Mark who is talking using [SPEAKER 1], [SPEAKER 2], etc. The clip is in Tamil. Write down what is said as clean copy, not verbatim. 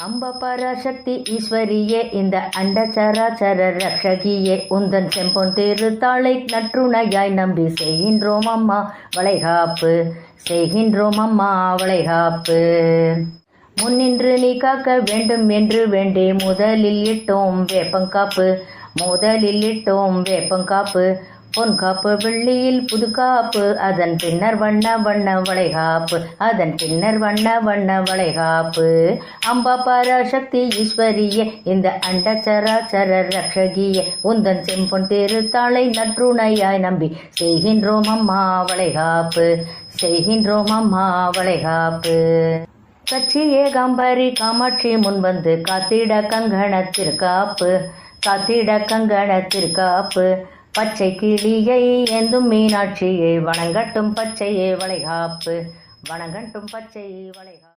[SPEAKER 1] அம்ப பராசக்தி ஈஸ்வரியே, இந்த அண்ட சராச்சர ரக்ஷகியே, உந்தன் செம்பொன் திருத்தாளை நற்றுணையாய் நம்பி செய்கின்றோம் அம்மா வளைகாப்பு, செய்கின்றோம் அம்மா வளைகாப்பு. முன்னின்று நீ காக்க வேண்டும் என்று வேண்டி முதலில் இட்டோம் வேப்பங்காப்பு, முதலில் இட்டோம் வேப்பங்காப்பு. பொன்காப்பு வெள்ளியில் புதுக்காப்பு, அதன் பின்னர் வண்ண வண்ண வளைகாப்பு, அதன் பின்னர் வண்ண வண்ண வளைகாப்பு. அம்பா பராசக்தி ஈஸ்வரியே, இந்த அண்ட சராச்சர ரக்ஷகியே, உந்தன் செம்பொன் திருத்தாளை நற்றுணையாய் நம்பி செய்கின்றோம் அம்மா வளைகாப்பு, செய்கின்றோம் அம்மா வளைகாப்பு. கச்சி ஏகாம்பரி காமாட்சி முன்வந்து காத்திட கங்கணத்திற்காப்பு, காத்திட கங்கணத்திற்காப்பு. பச்சை கிளியை ஏந்தும் மீனாட்சியை வணங்கட்டும் பச்சையே வளைகாப்பு, வணங்கட்டும் பச்சையே வளைகாப்பு.